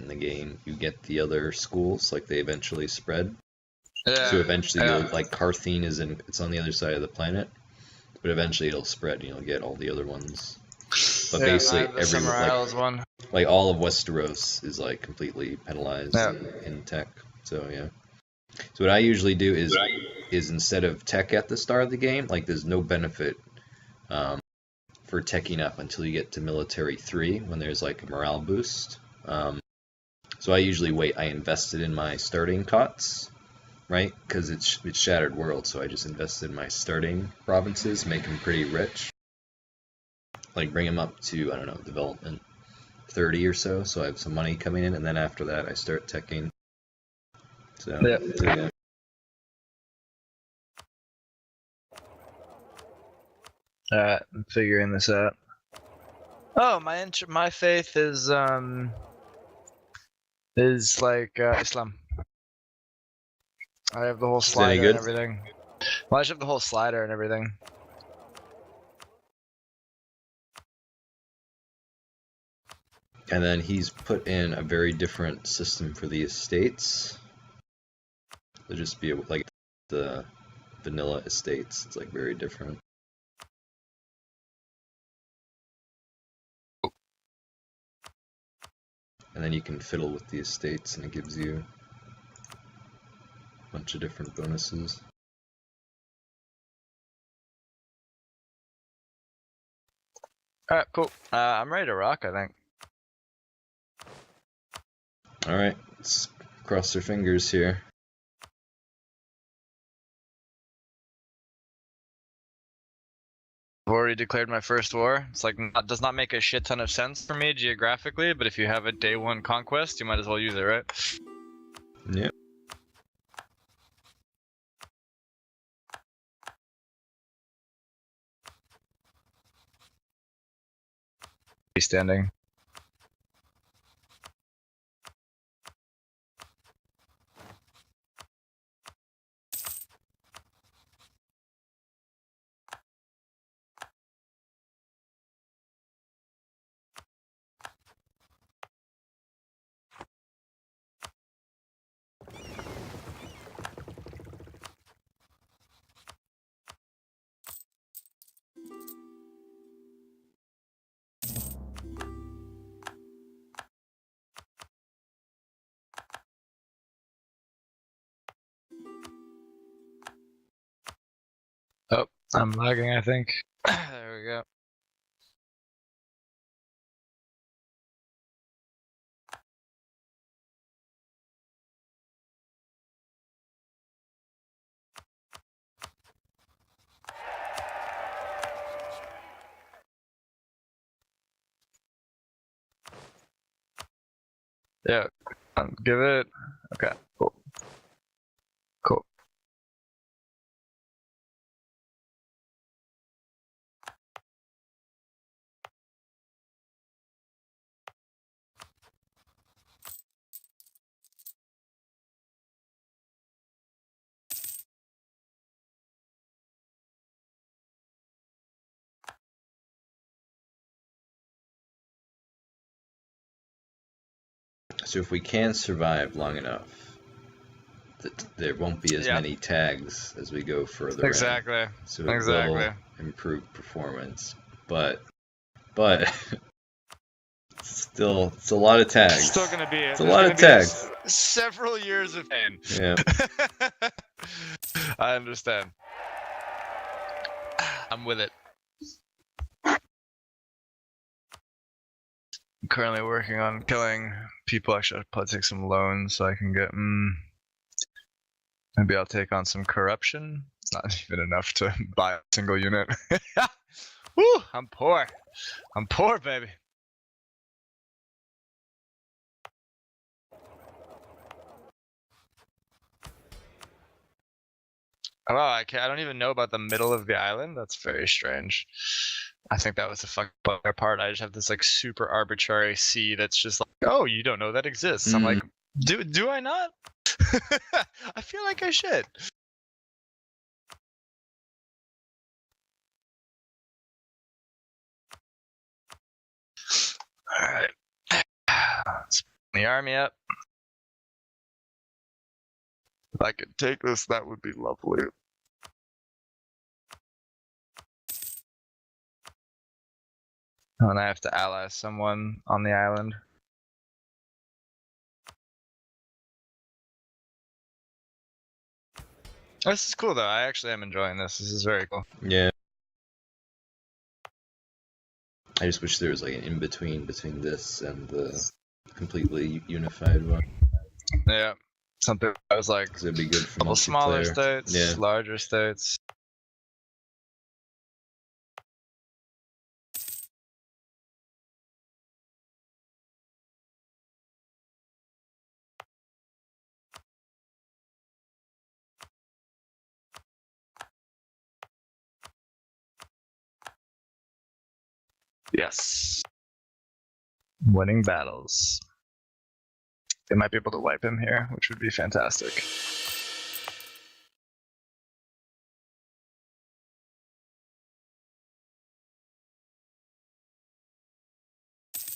in the game, you get the other schools, like they eventually spread. Yeah. So eventually, yeah. you'll, like Carthene it's on the other side of the planet, but eventually it'll spread. And you'll get all the other ones. But Yeah, I basically, have the Summer Isles one. like all of Westeros is like completely penalized Yeah. in tech. So yeah. So what I usually do is instead of tech at the start of the game, like there's no benefit for teching up until you get to military 3 when there's like a morale boost. So I usually wait. I invested in my starting cots, right? Because it's Shattered World, so I just invested in my starting provinces, make them pretty rich. Like bring them up to, I don't know, development 30 or so I have some money coming in, and then after that I start teching. So yeah. Alright, I'm figuring this out. Oh, my faith is like Islam. I have the whole slider and everything. Well, I just have the whole slider and everything. And then he's put in a very different system for the estates. It'll just be like the vanilla estates. It's like very different. And then you can fiddle with the estates and it gives you a bunch of different bonuses. Alright, cool. I'm ready to rock, I think. Alright, let's cross our fingers here. I've already declared my first war. It's like, does not make a shit ton of sense for me geographically, but if you have a day 1 conquest, you might as well use it, right? Yep. Standing. Oh, I'm lagging, I think. There we go. Yeah, give it. Okay, cool. Cool. So if we can survive long enough, there won't be as many tags as we go further in. Exactly. So it will improve performance, but still, it's a lot of tags. It's still gonna be it's a lot of tags. Several years of pain. Yeah. I understand. I'm with it. I'm currently working on killing people. Actually, I'll probably take some loans so I can get. Maybe I'll take on some corruption. Not even enough to buy a single unit. Woo! I'm poor. I'm poor, baby. Oh, I don't even know about the middle of the island. That's very strange. I think that was the fucking part. I just have this like super arbitrary sea that's just like, oh, you don't know that exists. I'm like, do I not? I feel like I should. All right. Let's the army up. If I could take this, that would be lovely. And I have to ally someone on the island. This is cool though. I actually am enjoying this. This is very cool. Yeah. I just wish there was like an in-between this and the completely unified one. Yeah. Something that was like 'Cause it'd be good for couple smaller multiplayer. states, Yeah. larger states. Yes. Winning battles. They might be able to wipe him here, which would be fantastic.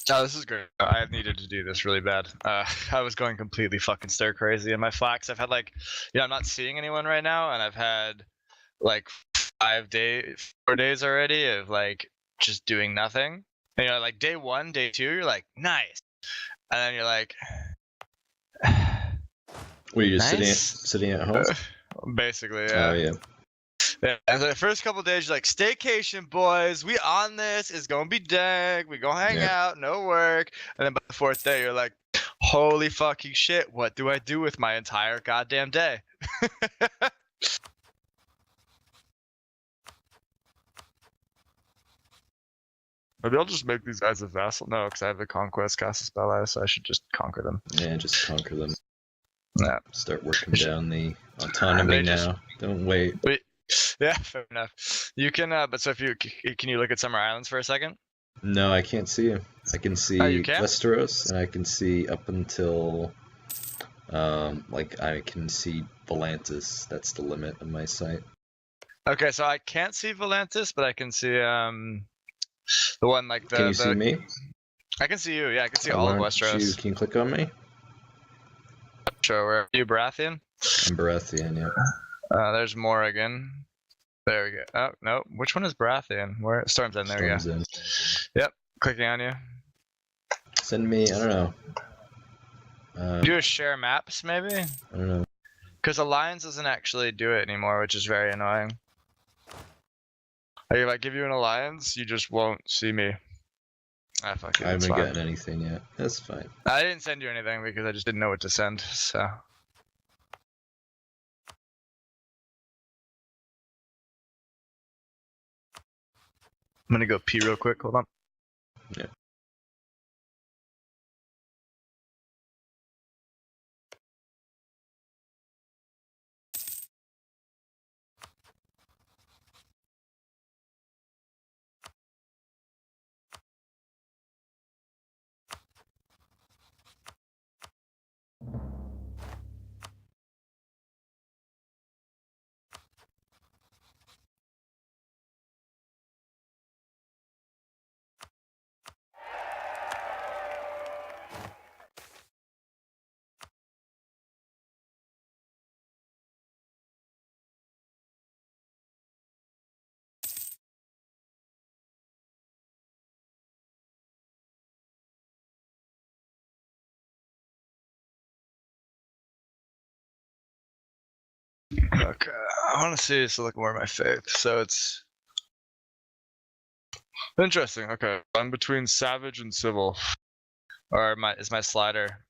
Oh, this is great. I needed to do this really bad. I was going completely fucking stir crazy in my flax. I've had like, I'm not seeing anyone right now, and I've had like 4 days already of like just doing nothing. And, like day 1, day 2, you're like, nice. And then you're like, Were you just nice? sitting at home? Basically, yeah. Oh yeah. Yeah, and the first couple days, you're like, staycation, boys. We on this. It's gonna be dank. We gonna hang out. No work. And then by the 4th day, you're like, holy fucking shit. What do I do with my entire goddamn day? Maybe I'll just make these guys a vassal. No, because I have a conquest cast a spell, so I should just conquer them. Yeah, just conquer them. Yeah. Start working down the autonomy now. Don't wait. Yeah, fair enough. You can, but so if can you look at Summer Islands for a second? No, I can't see you. I can see you can? Westeros, and I can see up until, like I can see Volantis. That's the limit of my sight. Okay, so I can't see Volantis, but I can see the one like the. Can you see me? I can see you. Yeah, I can see all of Westeros. Can you click on me? Sure. Where are you, Baratheon? I'm Baratheon. Yeah. There's Morrigan. There we go. Oh no, which one is Baratheon? Where Storm's in? There Storm's we go. in. Yep, clicking on you. Send me. I don't know. Do a share maps maybe? I don't know. Because Alliance doesn't actually do it anymore, which is very annoying. Like if I give you an alliance, you just won't see me. Ah, fuck it, I haven't fine. gotten anything yet. That's fine. I didn't send you anything because I just didn't know what to send, so. I'm gonna go pee real quick, hold on. Yeah. Okay, I want to see this look more of my faith. So it's interesting. Okay, I'm between savage and civil, or is my slider?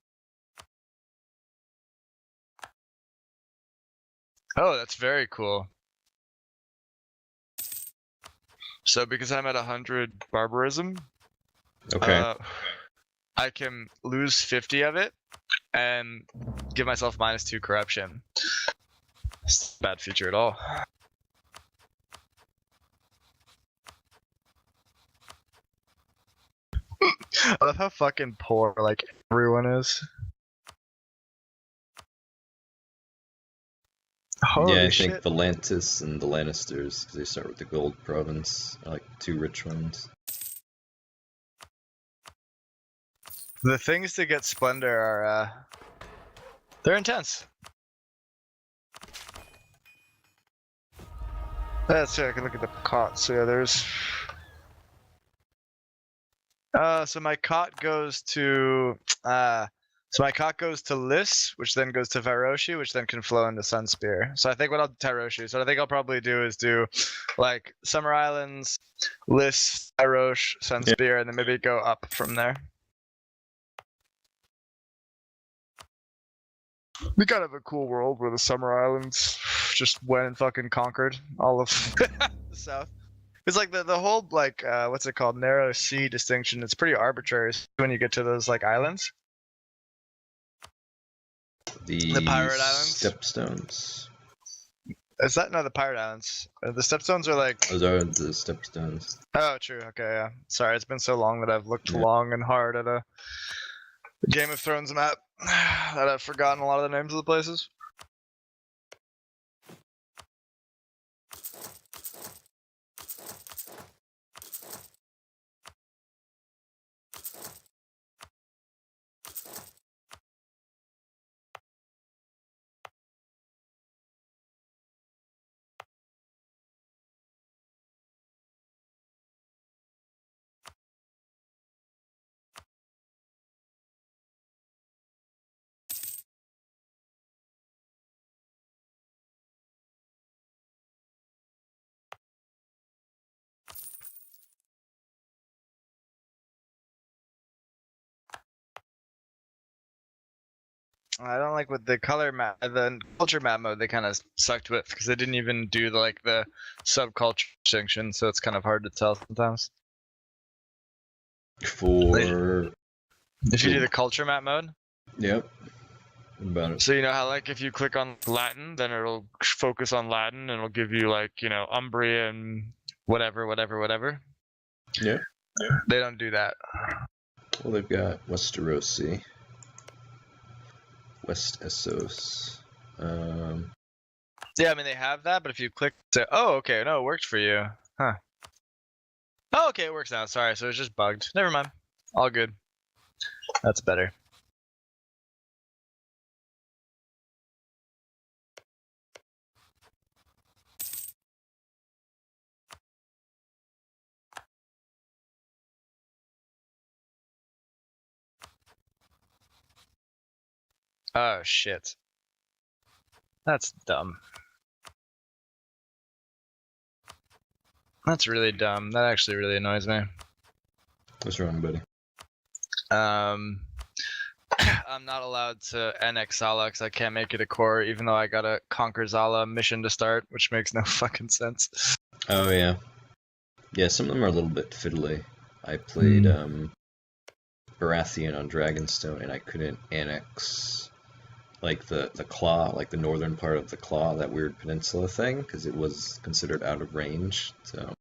Oh, that's very cool. So because I'm at 100 barbarism, Okay. I can lose 50 of it and give myself -2 corruption. It's a bad feature at all. I love how fucking poor like everyone is. Holy Yeah, I shit. think Volantis and the Lannisters, because they start with the gold province, are like 2 rich ones. The things to get Splendor are, they're intense. Let's see, I can look at the cot. So yeah, there's. So my cot goes to Liss, which then goes to Varoshi, which then can flow into Sunspear. So I think what I'll probably do is do like Summer Islands, Liss, Varosh, Sunspear, and then maybe go up from there. We kind of have a cool world where the Summer Islands just went and fucking conquered all of the south. It's like the whole like what's it called, narrow sea distinction. It's pretty arbitrary when you get to those like islands. The Pirate Islands? Stepstones. Is that no the Pirate Islands? The Stepstones are like. Those are the Stepstones. Oh, true. Okay, yeah. Sorry, it's been so long that I've looked Yeah. long and hard at a Game of Thrones map that I've forgotten a lot of the names of the places. I don't like with the color map, the culture map mode. They kind of sucked with because they didn't even do the subculture distinction, so it's kind of hard to tell sometimes. For If you do the culture map mode, yep. What about it? so you know how like if you click on Latin, then it'll focus on Latin and it'll give you like Umbria and whatever. Yeah. They don't do that. Well, they've got Westerosi, West Essos. Yeah, I mean they have that, but if you click to, oh, okay, no, it worked for you, huh? Oh, okay, it works now. Sorry, so it's just bugged. Never mind. All good. That's better. Oh shit. That's dumb. That's really dumb. That actually really annoys me. What's wrong, buddy? I'm not allowed to annex Zala because I can't make it a core, even though I got a Conquer Zala mission to start, which makes no fucking sense. Oh yeah. Yeah, some of them are a little bit fiddly. I played Baratheon on Dragonstone and I couldn't annex like the claw, like the northern part of the claw, that weird peninsula thing, because it was considered out of range. So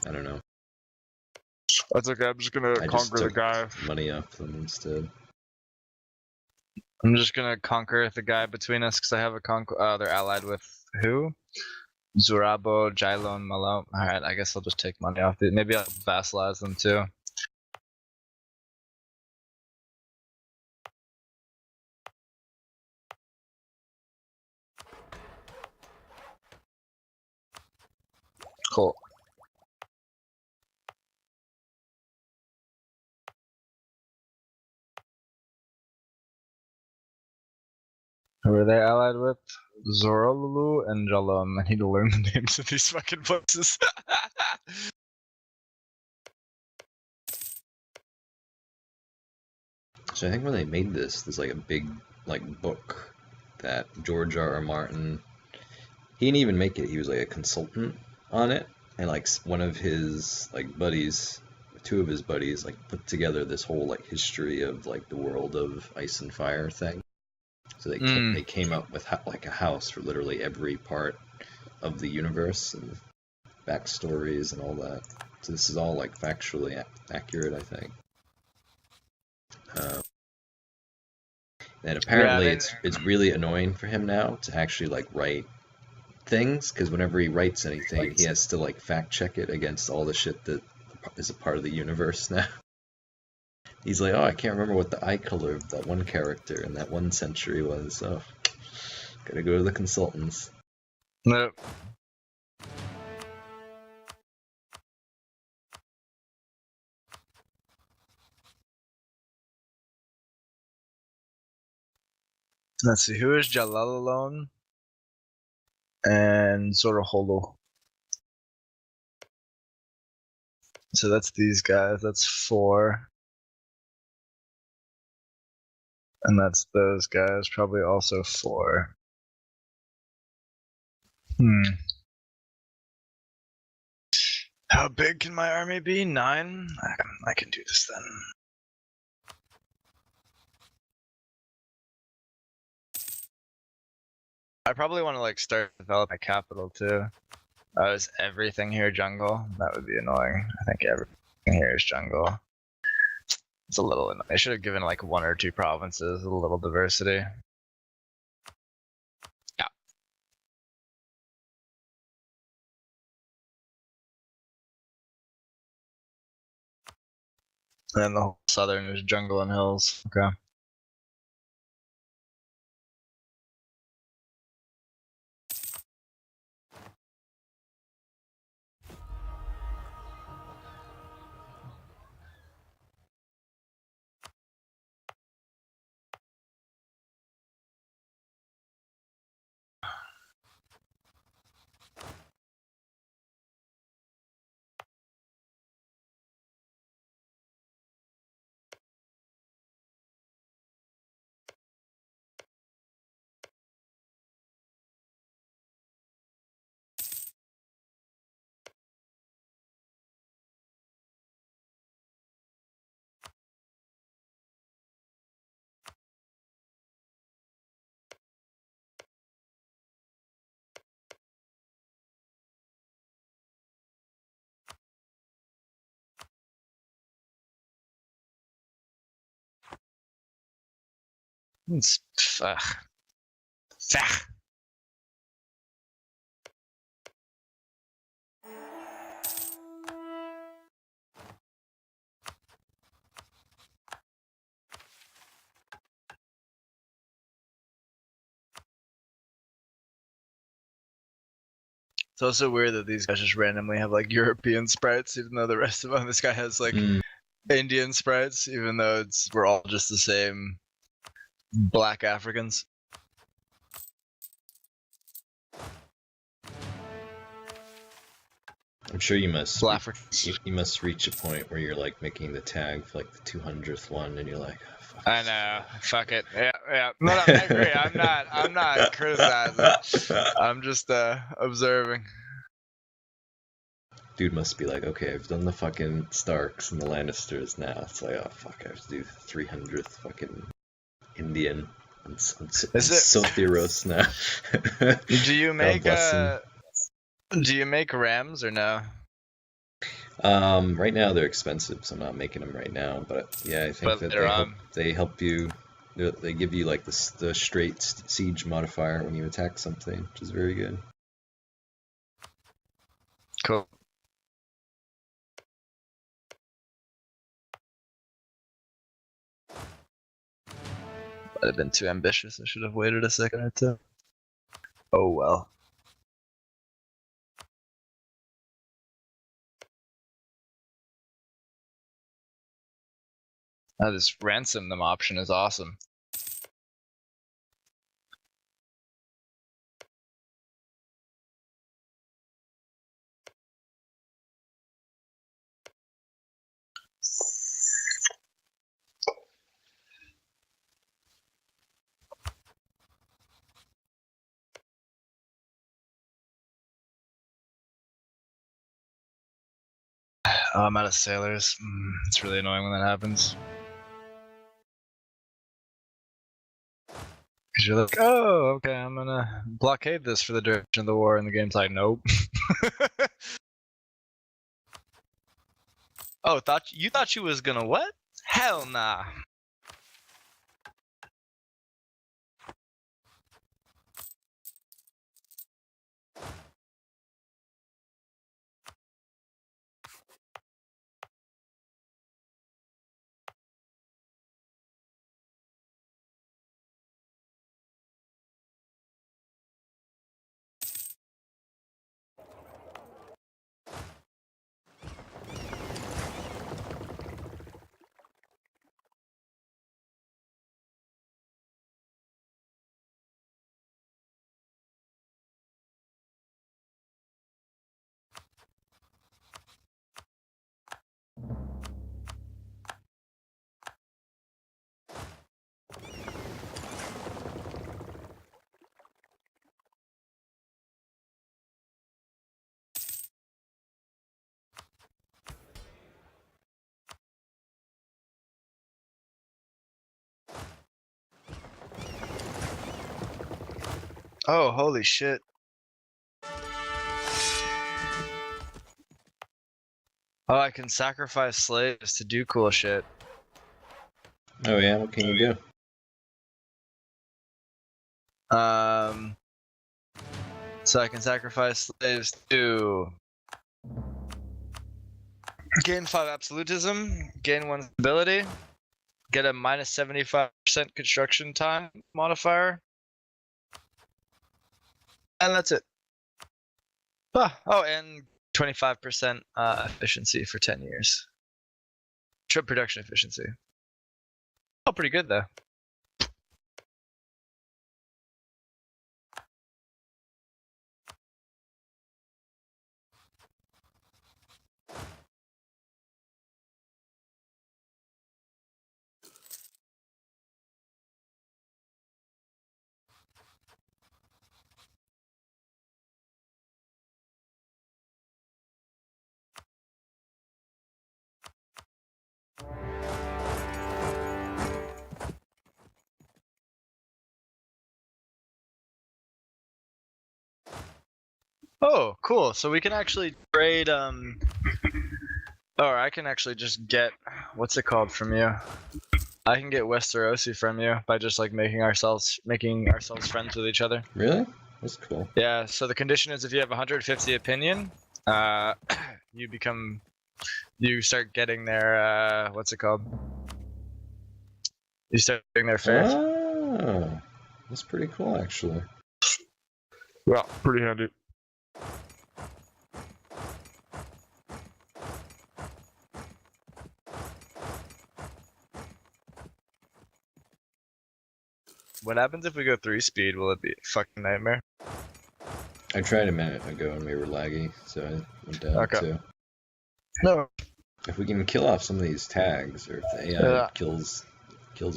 I don't know. That's okay. I'm just gonna I just conquer the took guy. money off them instead. I'm just gonna conquer the guy between us because I have a they're allied with who? Zurabo, Jylon, Malo. Alright, I guess I'll just take money off it. Maybe I'll vassalize them too. Cool. Who are they allied with? Zorolulu and Jalom. I need to learn the names of these fucking places. So I think when they made this, there's like a big like book that George R.R. Martin, he didn't even make it. He was like a consultant on it, and like one of his like buddies, two of his buddies, like put together this whole like history of like the world of Ice and Fire thing. So they came up with like a house for literally every part of the universe and backstories and all that. So this is all like factually accurate, I think. And apparently it's really annoying for him now to actually like write things, because whenever he writes anything, he has to like fact check it against all the shit that is a part of the universe now. He's like, oh, I can't remember what the eye color of that one character in that one century was. Oh, gotta go to the consultants. Nope. Let's see, who is Jalalalon and Zoroholo? So that's these guys. That's 4. And that's those guys, probably also 4. How big can my army be? 9? I can do this then. I probably want to like start developing a capital too. Is everything here jungle? That would be annoying. I think everything here is jungle. It's a little annoying. I should have given like 1 or 2 provinces a little diversity. Yeah. And then the whole southern is jungle and hills. Okay. It's It's also weird that these guys just randomly have like European sprites, even though the rest of them, this guy has like Indian sprites, even though we're all just the same black Africans. I'm sure you must. Africans. You must reach a point where you're like making the tag for like the 200th one, and you're like, oh, fuck. I know. Fuck it. Yeah. No, I agree. I'm not criticizing. I'm just observing. Dude must be like, okay, I've done the fucking Starks and the Lannisters now. It's like, oh fuck, I have to do the 300th fucking Indian and Sotheros now. Do you make do you make rams or no? Right now they're expensive, so I'm not making them right now. But yeah, I think that they help you. They give you like the straight siege modifier when you attack something, which is very good. Cool. Might have been too ambitious. I should have waited a second or two. Oh well. This ransom them option is awesome. Oh, I'm out of sailors. It's really annoying when that happens. Because you're like, oh, okay, I'm gonna blockade this for the duration of the war, and the game's like, nope. Oh, you thought you was gonna what? Hell nah. Oh, holy shit. Oh, I can sacrifice slaves to do cool shit. Oh yeah, what can you do? So I can sacrifice slaves to gain 5 absolutism, gain 1 stability, get a minus 75% construction time modifier, and that's it. Oh, and 25% efficiency for 10 years. Trip production efficiency. Oh, pretty good though. Oh, cool. So we can actually trade or I can actually just get what's it called from you? I can get Westerosi from you by just like making ourselves friends with each other. Really? That's cool. Yeah, so the condition is if you have 150 opinion, you start getting their what's it called? You start getting their faith. Oh, that's pretty cool actually. Well, pretty handy. What happens if we go 3 speed? Will it be a fucking nightmare? I tried a minute ago and we were laggy, so I went down too. No. If we can kill off some of these tags, or if the AI kills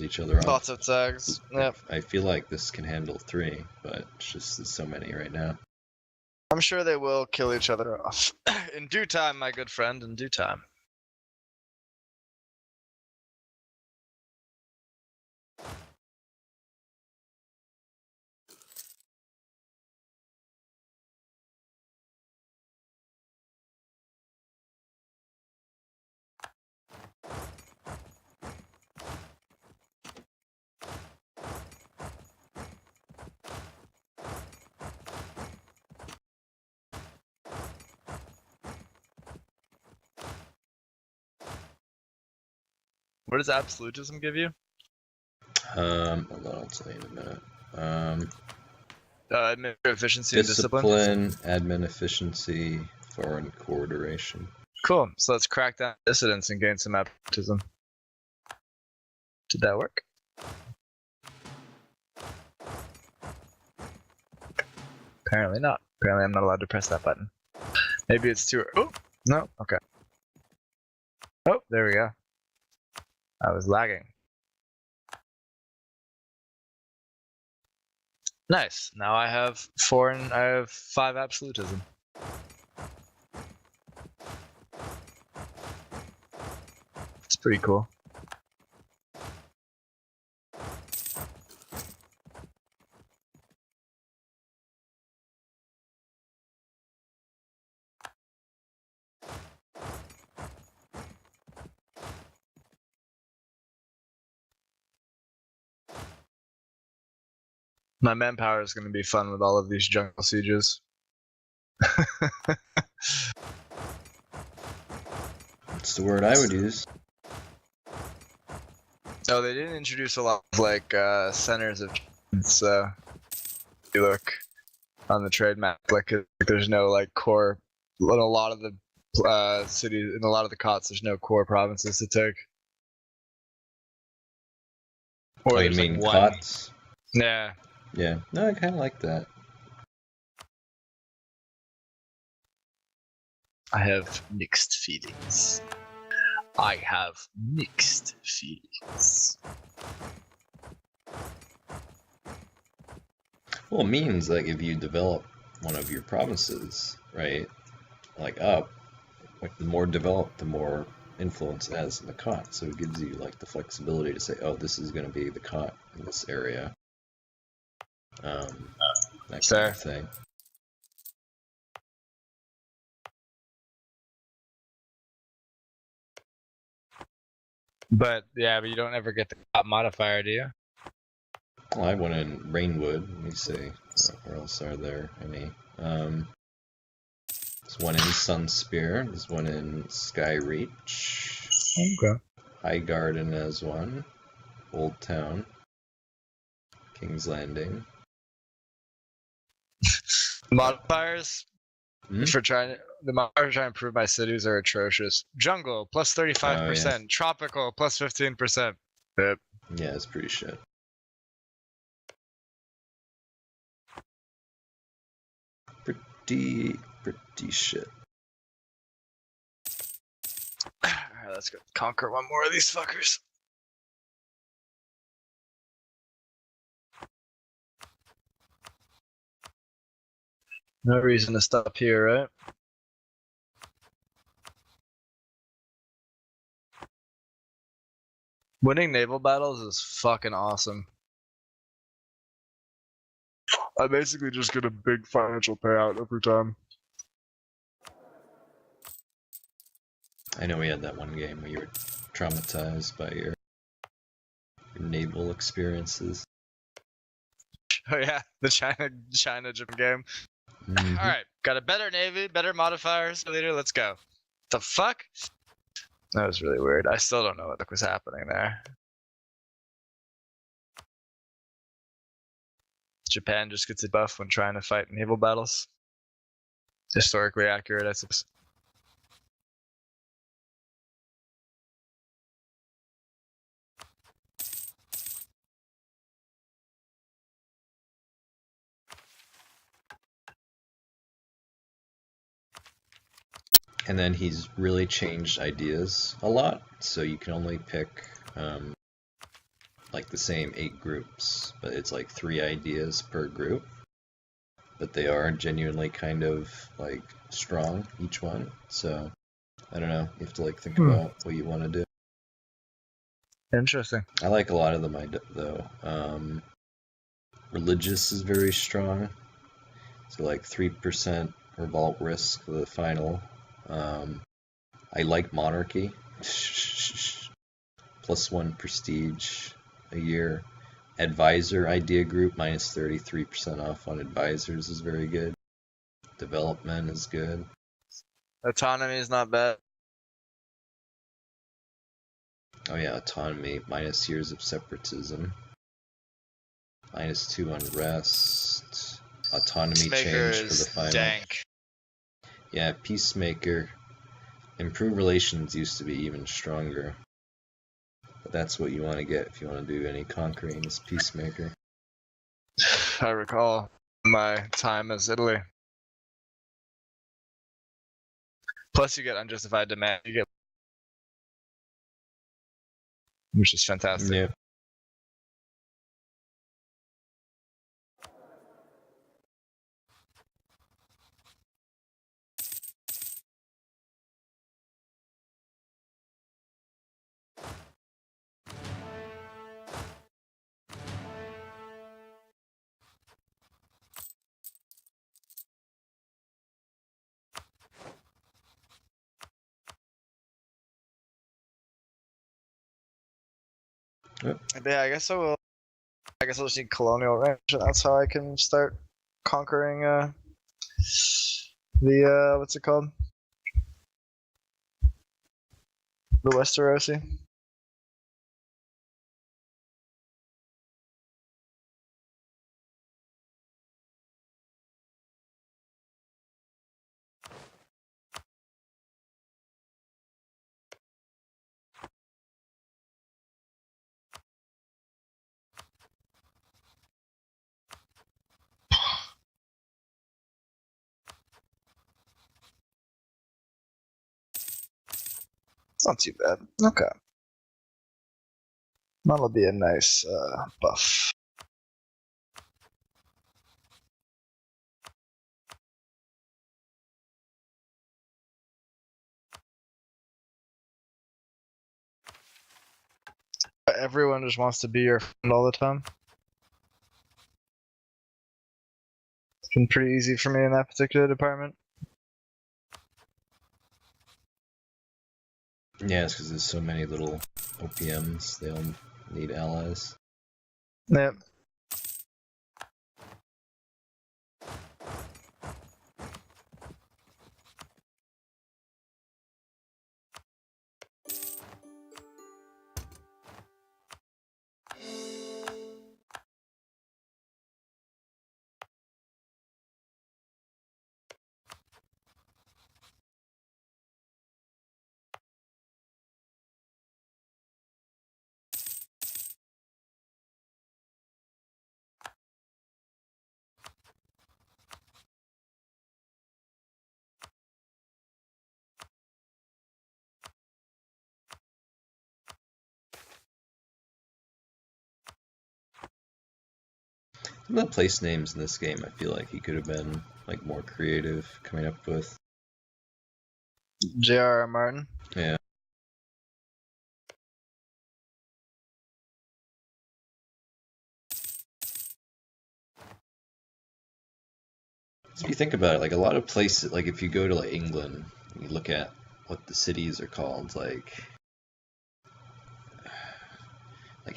each other off. Lots of tags. Yep. I feel like this can handle 3, but it's just there's so many right now. I'm sure they will kill each other off. In due time, my good friend, in due time. What does absolutism give you? Hold on, I'll tell you in a minute. Administrative efficiency and discipline. Admin efficiency, foreign coordination. Cool. So let's crack down dissidence and gain some absolutism. Did that work? Apparently not. Apparently I'm not allowed to press that button. Maybe it's too... Oh! No? Okay. Oh, there we go. I was lagging. Nice. Now I have 5 absolutism. It's pretty cool. My manpower is going to be fun with all of these jungle sieges. That's the word I would use. Oh, they didn't introduce a lot of like centers of so if you look on the trade map, like there's no like core. In a lot of the cities, in a lot of the COTs, there's no core provinces to take. Or you mean like COTs? Yeah. Yeah. No, I kind of like that. I have mixed feelings. I have mixed feelings. Well, it means like if you develop one of your provinces, right, like the more developed, the more influence it has in the COT. So it gives you like the flexibility to say, oh, this is going to be the COT in this area. that kind of thing. But yeah, but you don't ever get the top modifier, do you? Well, I went in Rainwood. Let me see. Where else are there any? There's one in Sunspear. There's one in Skyreach. Okay. High Garden has one. Old Town. King's Landing. Modifiers Hmm? for trying the modifiers trying to improve my cities are atrocious. Jungle plus 35%, tropical plus 15%. Yep. Yeah, it's pretty shit. Pretty shit. Alright, let's go conquer one more of these fuckers. No reason to stop here, right? Winning naval battles is fucking awesome. I basically just get a big financial payout every time. I know we had that one game where you were traumatized by your naval experiences. Oh yeah, the China Japan game. Mm-hmm. Alright, got a better navy, better modifiers, leader, let's go. The fuck? That was really weird. I still don't know what was happening there. Japan just gets a buff when trying to fight naval battles. Historically accurate, I suppose. And then he's really changed ideas a lot, so you can only pick like the same 8 groups, but it's like 3 ideas per group. But they are genuinely kind of like strong, each one. So I don't know. You have to like think about what you want to do. Interesting. I like a lot of them, though. Religious is very strong. So like 3% revolt risk for the final. I like monarchy. +1 prestige a year. Advisor idea group minus 33% off on advisors is very good. Development is good. Autonomy is not bad. Oh yeah, autonomy minus years of separatism. -2 on rest. Autonomy change for the final. Dank. Yeah, Peacemaker. Improved relations used to be even stronger. But that's what you want to get if you want to do any conquering is Peacemaker. I recall my time as Italy. Plus you get unjustified demand. You get, which is fantastic. Yeah. Yeah, I guess I will. I guess I'll just need colonial range, and that's how I can start conquering the what's it called? The Westerosi. It's not too bad. Okay. That'll be a nice buff. Everyone just wants to be your friend all the time. been pretty easy for me in that particular department. Yeah, it's because there's so many little OPMs. They all need allies. Yep. Some of the place names in this game, I feel like he could have been like more creative coming up with. J.R.R. Martin. Yeah. So if you think about it, like a lot of places, like if you go to like England, you look at what the cities are called, like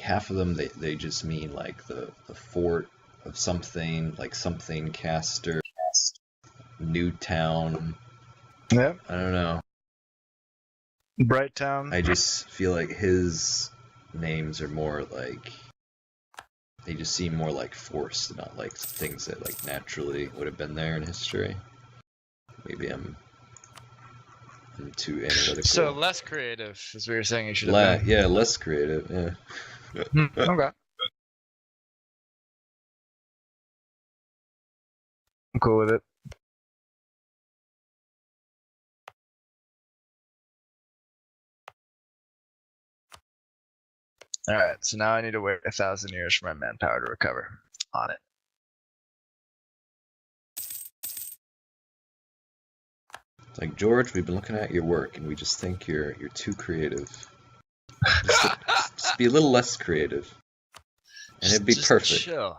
half of them they just mean like the fort of something, like something Caster, Newtown. Yep. I don't know. Brighttown. I just feel like his names are more like they just seem more like forced, not like things that like naturally would have been there in history. Maybe I'm too analytical. So less creative is what you're saying. You should have been. Yeah, less creative. Yeah. Okay. I'm cool with it. All right, so now I need to wait 1,000 years for my manpower to recover. On it. It's like, George, we've been looking at your work and we just think you're too creative. Just be a little less creative, and it'd be just perfect. Chill.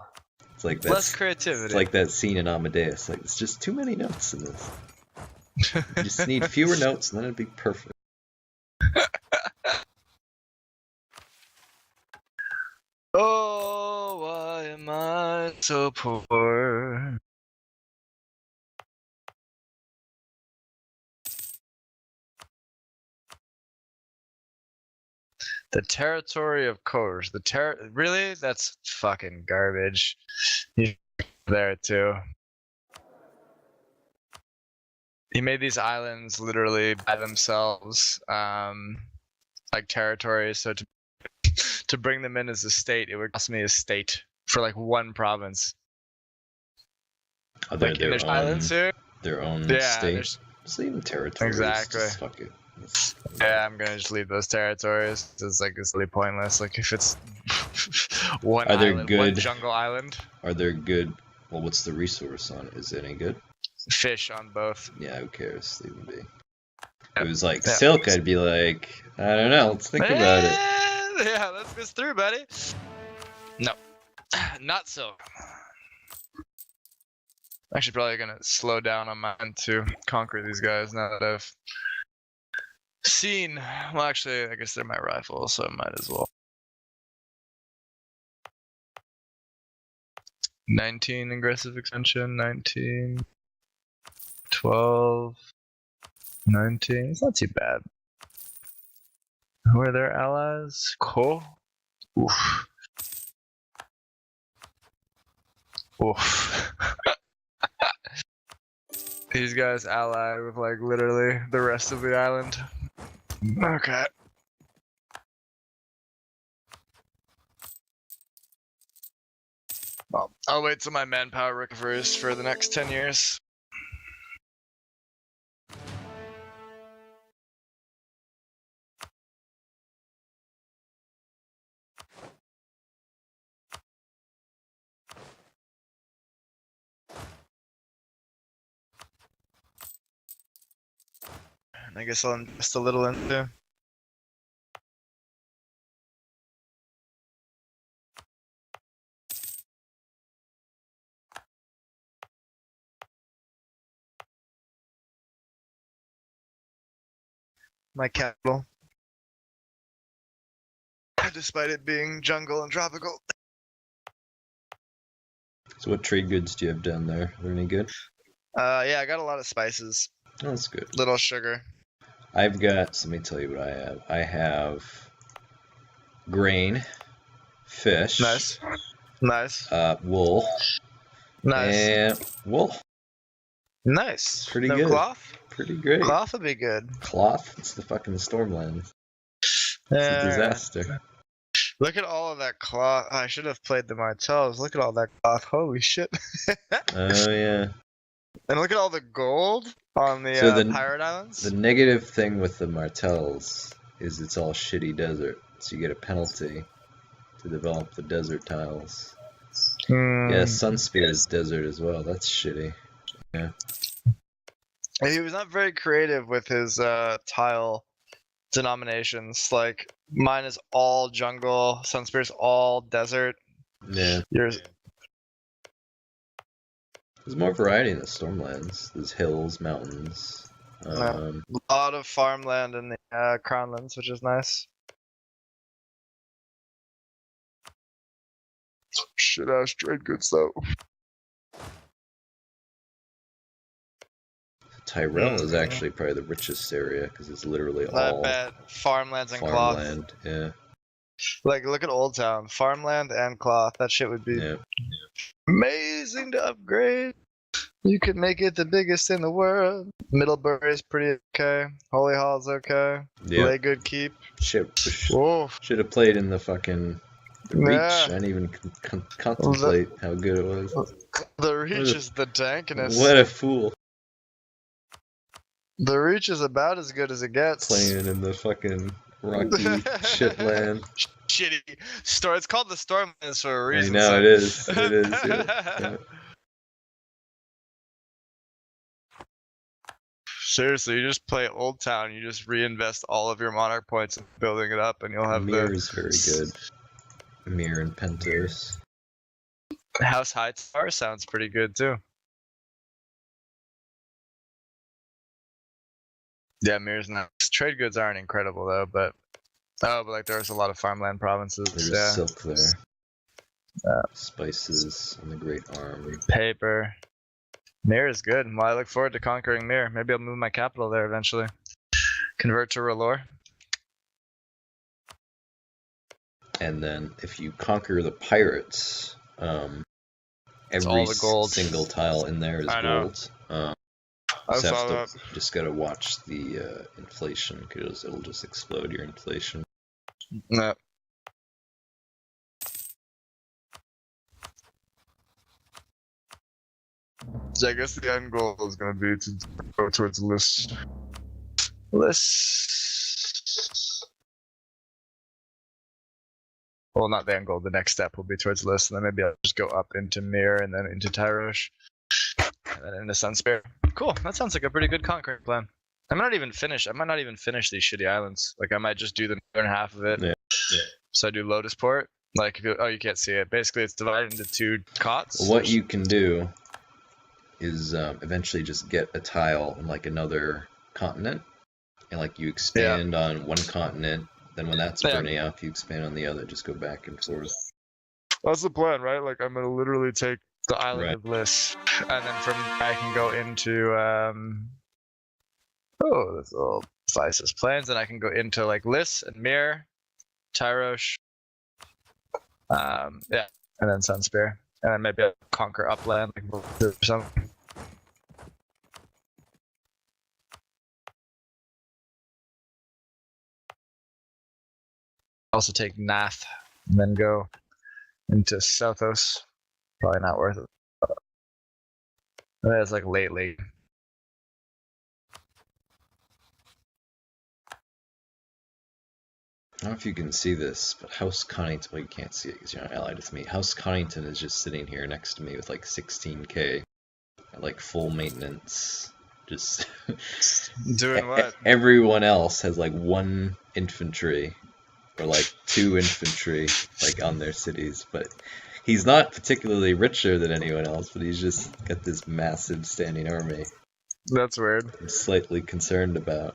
It's like less creativity. It's like that scene in Amadeus. Like, it's just too many notes in this. You just need fewer notes, and then it'd be perfect. Oh, why am I so poor? The territory of Kors. Really? That's fucking garbage. He's there too. He made these islands literally by themselves, like territories. So to bring them in as a state, it would cost me a state for like one province. Are they Like, there's islands here. Their own Yeah, state? Just leave them territories. Exactly. Just fuck it. Yeah, I'm gonna just leave those territories. It's like it's really pointless. Like if it's one Are there island, good- one jungle island, Are there good? Well, what's the resource on it? Is it any good? fish on both. Yeah, who cares? Leave them be. If Yep. it was like Yep. silk, I'd be like, I don't know. Let's think about it. Yeah, let's go through, buddy. No, not so. Actually, probably gonna slow down on mine to conquer these guys now that I've seen. Well, actually, I guess they're my rifles, so I might as well. 19 aggressive extension, 19, 12, 19. It's not too bad. Who are their allies? Cool. Oof. Oof. These guys allied with like literally the rest of the island. Okay. Well, I'll wait till my manpower recovers for the next 10 years. And I guess I'll invest a little into. my capital. Despite it being jungle and tropical. So what trade goods do you have down there? Are they any good? Yeah, I got a lot of spices. Oh, that's good. Little sugar. I've got, so let me tell you what I have. I have grain, fish, Nice. Wool, and wool. Nice. Pretty no good. Cloth? Pretty great. Cloth would be good. Cloth? It's the fucking Stormlands. It's a disaster. Look at all of that cloth. I should have played the Martells. Look at all that cloth. Holy shit. Oh, yeah. And look at all the gold on the, So Pirate Islands. The negative thing with the Martells is it's all shitty desert. So you get a penalty to develop the desert tiles. Yeah, Sunspear is desert as well. That's shitty. Yeah. He was not very creative with his tile denominations. Like, mine is all jungle, Sunspear's all desert. Yeah. Yours. There's more variety in the Stormlands. There's hills, mountains. A lot of farmland in the Crownlands, which is nice. Shit ass trade goods though. Tyrell is actually probably the richest area because it's literally all farmlands and farmland. cloth. Yeah. Like, look at Old Town, farmland and cloth. That shit would be amazing to upgrade. You could make it the biggest in the world. Middlebury's pretty okay. Holy Hall's okay. Yeah. Lay good keep. Should have played in the fucking Reach. I didn't even contemplate how good it was. The Reach is the dankness. What a fool. The Reach is about as good as it gets. Playing in the fucking rocky shitland. Shitty. It's called the Stormlands for a reason. I know, it is. It is, yeah. Seriously, you just play Old Town, you just reinvest all of your Monarch points in building it up, and you'll have Mir is very good. Mir and Pentos. House High Tower sounds pretty good too. Yeah, Mir's nice. Trade goods aren't incredible though, but like there's a lot of farmland provinces. There's silk there. Spices on the Great Arm. Paper. Mir is good. Well, I look forward to conquering Mir. Maybe I'll move my capital there eventually. Convert to R'hllor. And then if you conquer the pirates, every single tile in there is gold. Just gotta watch the inflation because it'll just explode your inflation. No. So I guess the end goal is going to be to go towards list. Well, not the end goal. The next step will be towards list, and then maybe I'll just go up into Mir and then into Tyrosh, and then into Sunspear. Cool. That sounds like a pretty good conquering plan. I might not even finish these shitty islands. Like, I might just do the northern half of it. Yeah. So I do Lotus Port. Like, you can't see it. Basically, it's divided into 2 cots. Well, what you can do is eventually just get a tile in like another continent, and like you expand on one continent. Then when that's burning out, you expand on the other. Just go back and forth. That's the plan, right? Like, I'm gonna literally take the island of Lys, and then from there I can go into this little Spices plans, and I can go into like Lys and Mir, Tyrosh, and then Sunspear, and then maybe I'll conquer upland like or something. Also take Nath, and then go into Southos. Probably not worth it. It's like late. I don't know if you can see this, but House Connington, well, you can't see it because you're not allied with me. House Connington is just sitting here next to me with like 16k at like full maintenance. Just doing what? Everyone else has like 1 infantry or like 2 infantry like on their cities, but he's not particularly richer than anyone else, but he's just got this massive standing army. That's weird. I'm slightly concerned about.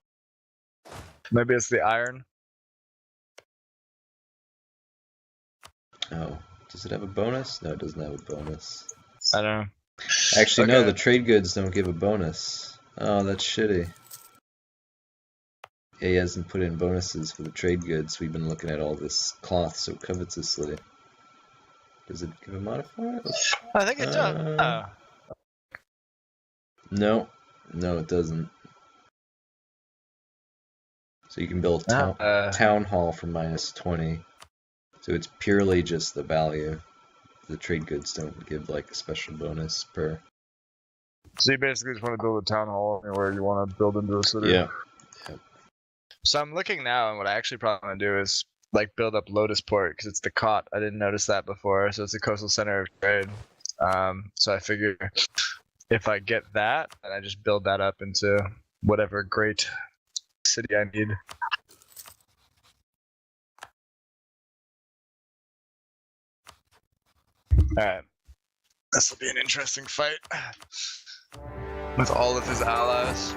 Maybe it's the iron. Oh, does it have a bonus? No, it doesn't have a bonus. I don't know. Actually, no, Okay. the trade goods don't give a bonus. Oh, that's shitty. Yeah, he hasn't put in bonuses for the trade goods. We've been looking at all this cloth so covetously. Does it give a modifier? I think it does. No, no, it doesn't. So you can build town hall for -20. So it's purely just the value. The trade goods don't give like a special bonus per. So you basically just want to build a town hall anywhere you want to build into a city. Yeah. So I'm looking now, and what I actually probably want to do is like build up Lotus Port because it's the cot. I didn't notice that before, so it's a coastal center of trade. So I figure if I get that, and I just build that up into whatever great city I need. All right, this will be an interesting fight with all of his allies.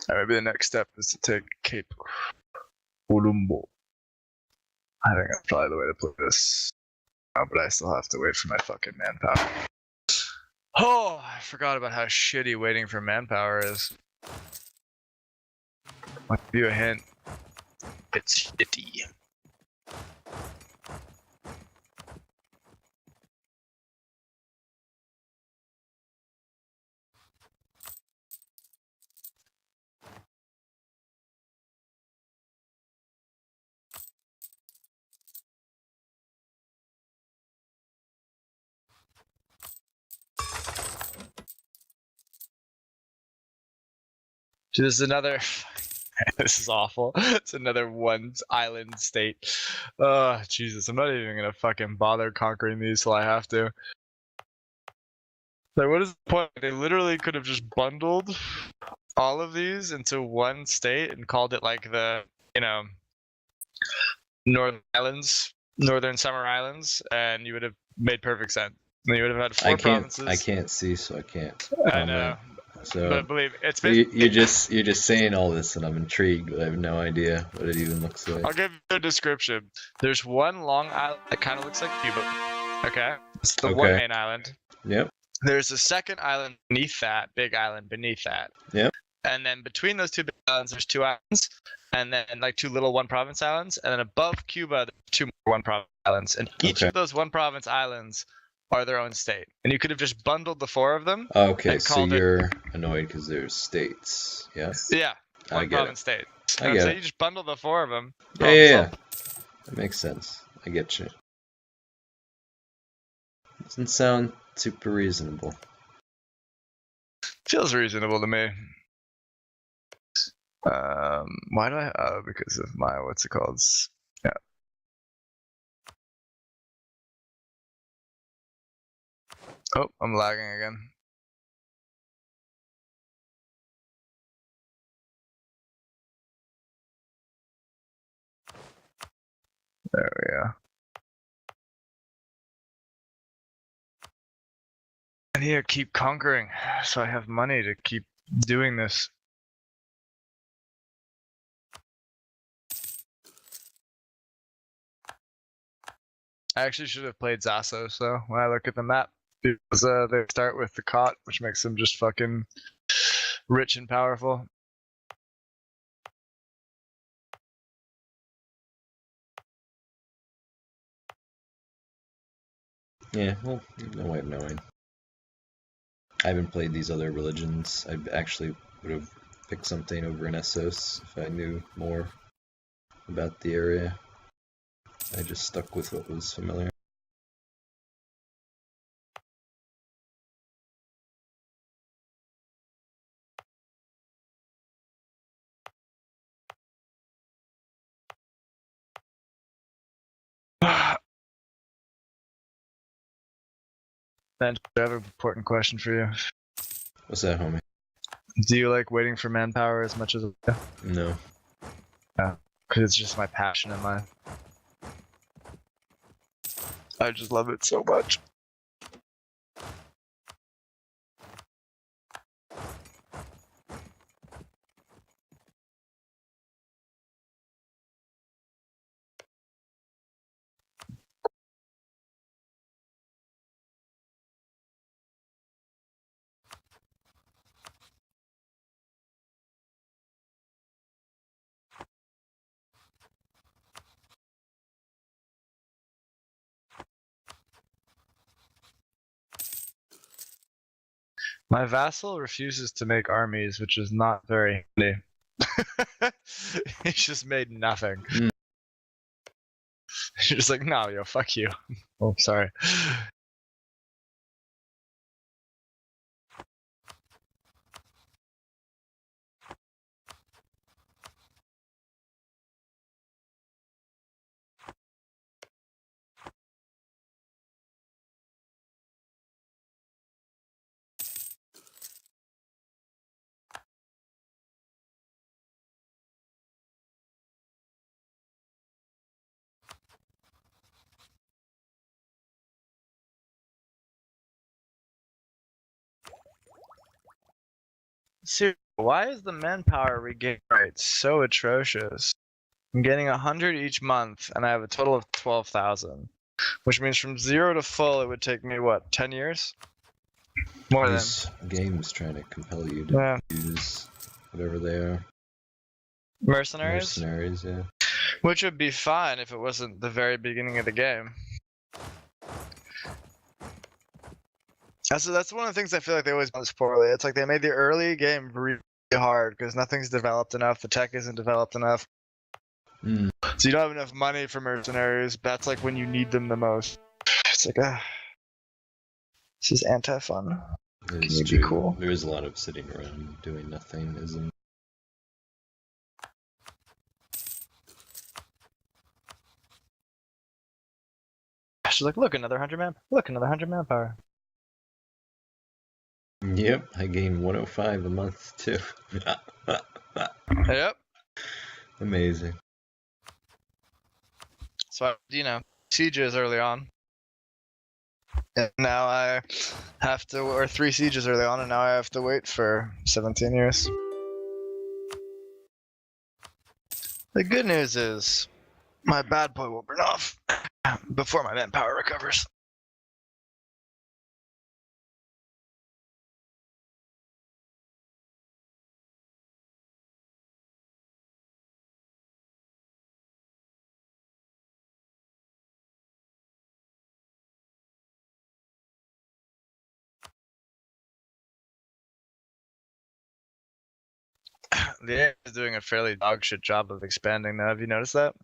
Maybe the next step is to take Cape Colombo. I think that's probably the way to play this. Oh, but I still have to wait for my fucking manpower. Oh, I forgot about how shitty waiting for manpower is. I'll give you a hint. It's shitty. Dude, this is another. This is awful. It's another one island state. Oh, Jesus. I'm not even gonna fucking bother conquering these till I have to. Like, what is the point? They literally could have just bundled all of these into one state and called it like the, Northern Summer Islands, and you would have made perfect sense. And you would have had four provinces. I can't see, so I can't. I know. So, but believe it's you're just saying all this, and I'm intrigued, but I have no idea what it even looks like. I'll give you a description. There's one long island that kind of looks like Cuba. Okay, it's the one main island. Yep. There's a second island beneath that, big island beneath that. Yep. And then between those two big islands, there's two islands, and then like two little one province islands, and then above Cuba, there's two more one province islands, and each of those one province islands are their own state. And you could have just bundled the four of them. Okay, so you're annoyed because there's states, yes? Yeah, one province state. I get it. You just bundle the four of them. Yeah. That makes sense. I get you. Doesn't sound super reasonable. Feels reasonable to me. Why do I? Oh, because of my what's it called? Yeah. Oh, I'm lagging again. There we go. I need to keep conquering, so I have money to keep doing this. I actually should have played Zassos, though, when I look at the map. Because they start with the cot, which makes them just fucking rich and powerful. Yeah, well, no way of knowing. I haven't played these other religions. I actually would have picked something over in Essos if I knew more about the area. I just stuck with what was familiar. Ben, I have an important question for you. What's that, homie? Do you like waiting for manpower as much as No. because it's just my passion in life. I just love it so much. My vassal refuses to make armies, which is not very handy. He's just made nothing. Mm. He's just like, no, yo, fuck you. Oh, sorry. Seriously, why is the manpower regain rate so atrocious? I'm getting 100 each month, and I have a total of 12,000. Which means from 0 to full, it would take me, what, 10 years? More than. This game's trying to compel you to use whatever they are. Mercenaries? Mercenaries, yeah. Which would be fine if it wasn't the very beginning of the game. That's one of the things I feel like they always balance poorly. It's like they made the early game really hard because nothing's developed enough, the tech isn't developed enough. Mm. So you don't have enough money for mercenaries. That's like when you need them the most. It's like, this is anti-fun. It Can is you true. be cool? There is a lot of sitting around doing nothing, isn't it? She's like, look, another 100 man. Look, another 100 manpower. Yep, I gain 105 a month too. Yep. Amazing. So, sieges early on. And now I have to, or 3 sieges early on, and now I have to wait for 17 years. The good news is, my bad boy will burn off before my manpower recovers. The AI is doing a fairly dogshit job of expanding though. Have you noticed that?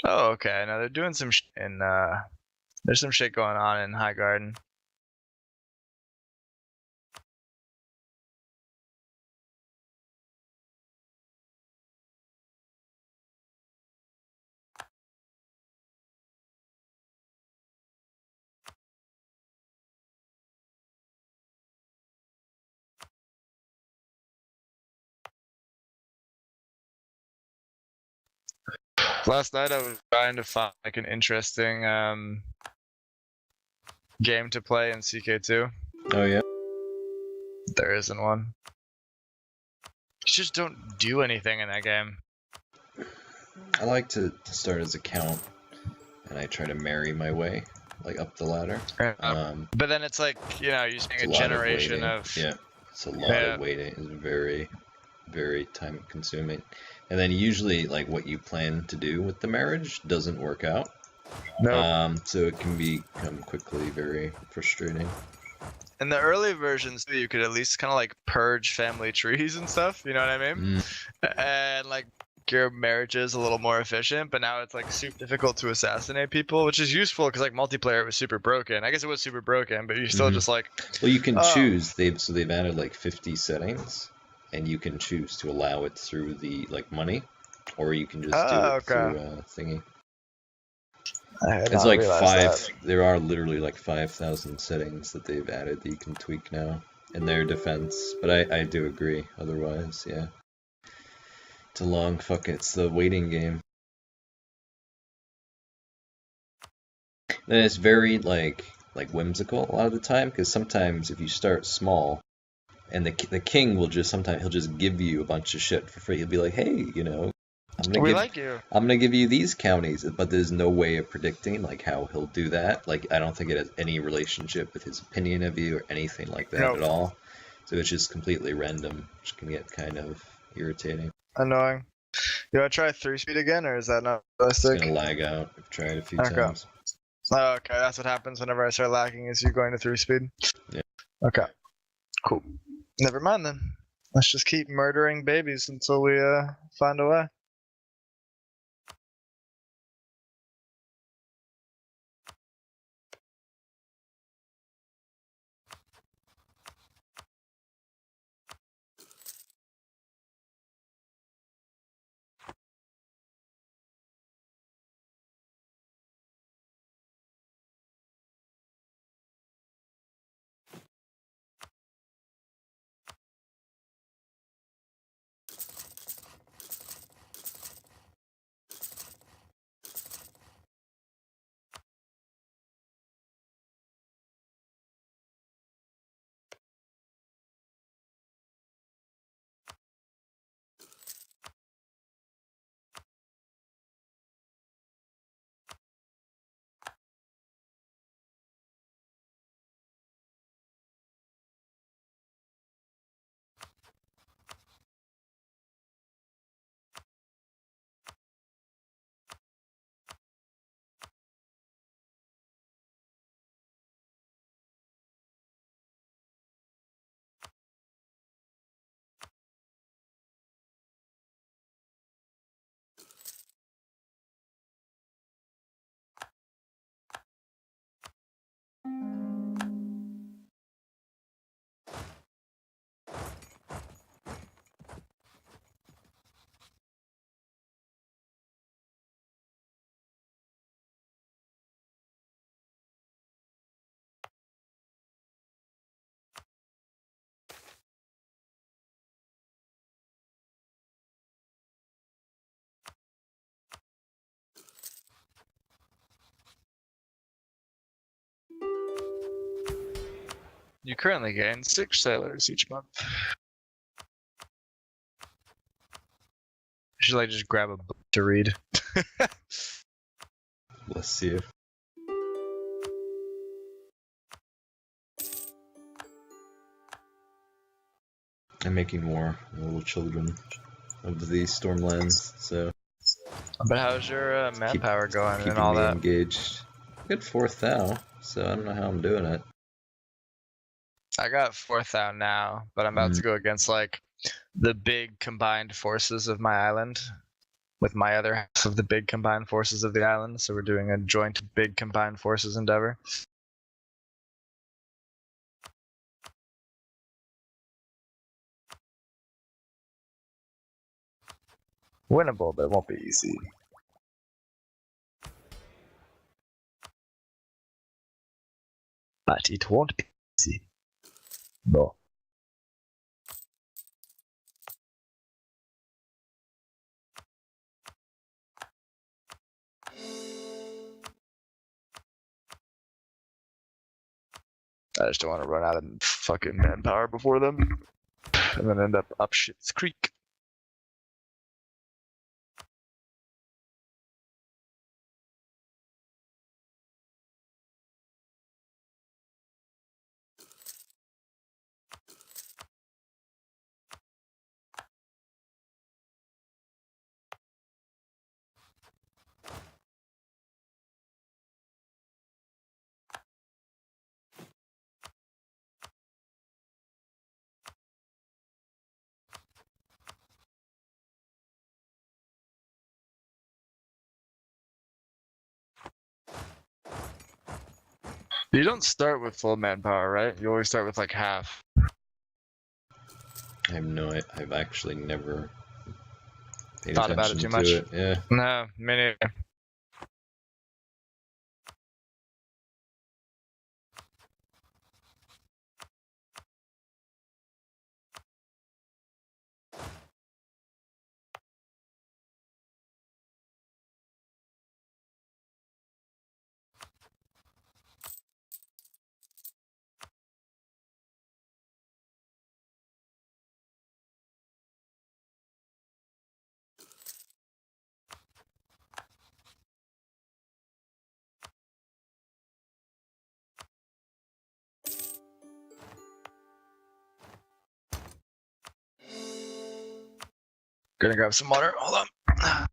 Oh, okay. Now they're doing some in there's some shit going on in High Garden. Last night I was trying to find like an interesting game to play in CK2. Oh yeah? There isn't one. You just don't do anything in that game. I like to start as a count, and I try to marry my way, like up the ladder. But then it's like, you're seeing a generation of... Yeah, it's a lot of waiting. It's very, very time consuming. And then usually, like, what you plan to do with the marriage doesn't work out. No. So it can become quickly very frustrating. In the early versions, you could at least kind of like purge family trees and stuff, you know what I mean? And like your marriage is a little more efficient, but now it's like super difficult to assassinate people, which is useful because like multiplayer was super broken. I guess it was super broken, but you're still just like... Well, you can choose. They've added like 50 settings, and you can choose to allow it through the like money, or you can just do it through thingy. I had It's not like realized that. there are literally like 5,000 settings that they've added that you can tweak now in their defense. But I do agree, otherwise, yeah. It's a long it's the waiting game. And it's very like whimsical a lot of the time, because sometimes if you start small, and the king will just sometimes he'll just give you a bunch of shit for free. He'll be like, hey, you know, We like you. I'm gonna give you these counties, but there's no way of predicting like how he'll do that. Like I don't think it has any relationship with his opinion of you or anything like that Nope. at all. So it's just completely random, which can get kind of irritating. Annoying. You want to try 3-speed again, or is that not It's realistic? gonna lag out. I've tried a few Okay. times. Oh, okay, that's what happens whenever I start lagging, is you going to 3-speed? Yeah. Okay. Cool. Never mind then. Let's just keep murdering babies until we find a way. You currently gain 6 sailors each month. Should I just grab a book to read? Bless you. I'm making more little children of the Stormlands, so But how's your manpower going and keeping all me that? engaged. Good 4th thou, so I don't know how I'm doing it. I got 4th thou now, but I'm about to go against like the big combined forces of my island with my other half of the big combined forces of the island. So we're doing a joint big combined forces endeavor. Winnable, but it won't be easy. But it won't be easy. No. I just don't want to run out of fucking manpower before them and then end up shit's creek. You don't start with full manpower, right? You always start with like half. I've actually never paid Thought about it attention too much. to it. Yeah. No, me neither. Gonna grab some water. Hold on.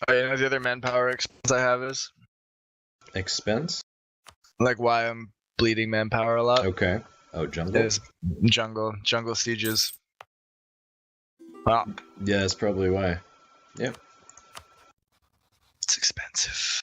Oh, you know the other manpower expense I have is Expense? like why I'm bleeding manpower a lot. Okay. Oh, jungle? Is jungle sieges. Wow, Yeah, that's probably why. Yep. it's expensive.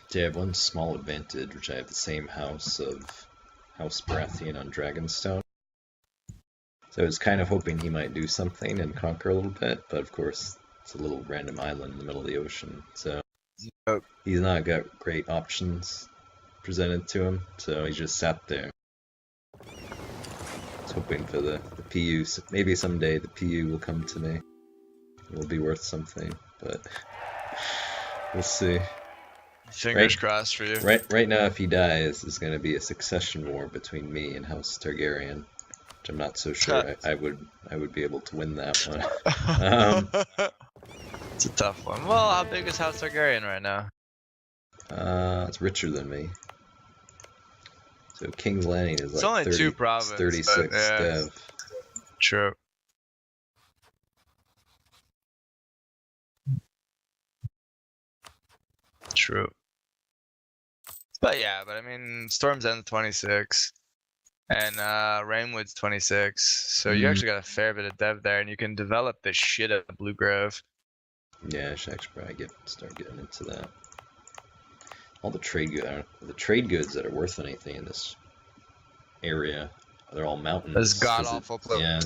So I have one small advantage, which I have the same house of House Baratheon on Dragonstone. So I was kind of hoping he might do something and conquer a little bit, but of course it's a little random island in the middle of the ocean, so he's not got great options presented to him, so he just sat there. I was hoping for the PU. Maybe someday the PU will come to me. It will be worth something, but we'll see. Fingers crossed for you. Right now, if he dies, it's going to be a succession war between me and House Targaryen, which I'm not so sure I would be able to win that one. It's a tough one. Well, how big is House Targaryen right now? It's richer than me. So King's Landing is It's like only 30, 2 provinces, 36 but, yeah. dev. True. True. But yeah, I mean, Storm's End 26, and Rainwood's 26, so you actually got a fair bit of dev there, and you can develop the shit out of Blue Grove. Yeah, I should actually probably start getting into that. All the trade goods that are worth anything in this area, they're all mountains. This god awful place. Yeah,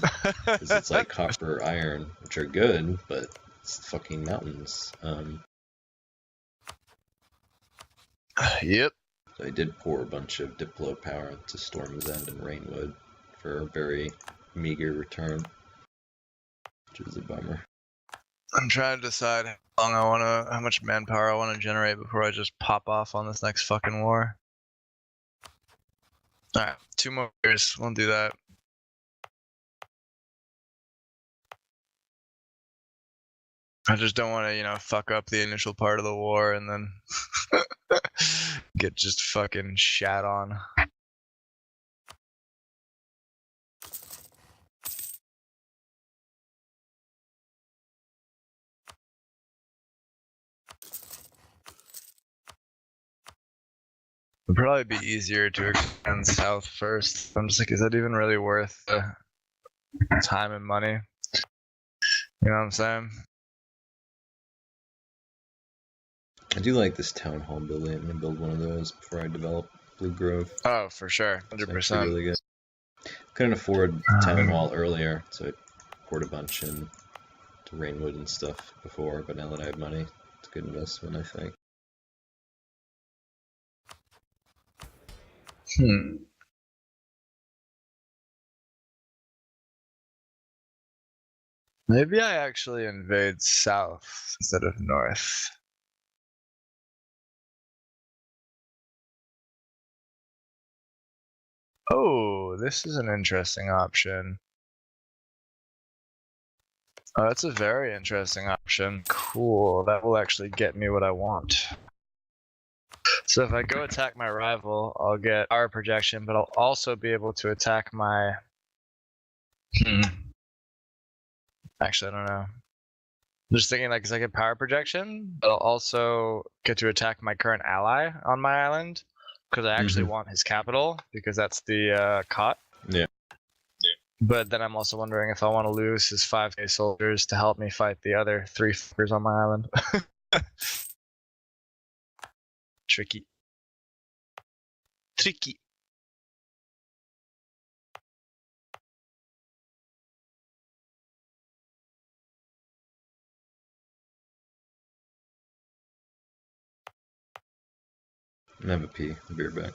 because it's like copper, iron, which are good, but It's the fucking mountains. Yep. So I did pour a bunch of Diplo power into Storm's End and Rainwood for a very meager return, which is a bummer. I'm trying to decide how much manpower I want to generate before I just pop off on this next fucking war. Alright, 2 more years. We'll do that. I just don't want to, fuck up the initial part of the war and then get just fucking shat on. It'd probably be easier to extend south first. I'm just like, is that even really worth the time and money? You know what I'm saying? I do like this town hall building. I'm gonna build one of those before I develop Blue Grove. Oh, for sure, It's 100%. actually really good. Couldn't afford town hall earlier, so I poured a bunch in to Rainwood and stuff before. But now that I have money, it's a good investment, I think. Maybe I actually invade south instead of north. Oh, this is an interesting option. Oh, that's a very interesting option. Cool, that will actually get me what I want. So if I go attack my rival, I'll get our projection, but I'll also be able to attack my... Actually, I don't know. I'm just thinking, like, because I get power projection, but I'll also get to attack my current ally on my island, because I actually want his capital, because that's the cot. Yeah. But then I'm also wondering if I want to lose his 5k soldiers to help me fight the other 3 fuckers on my island. Tricky. Tricky. I have a pee. I'll be right back.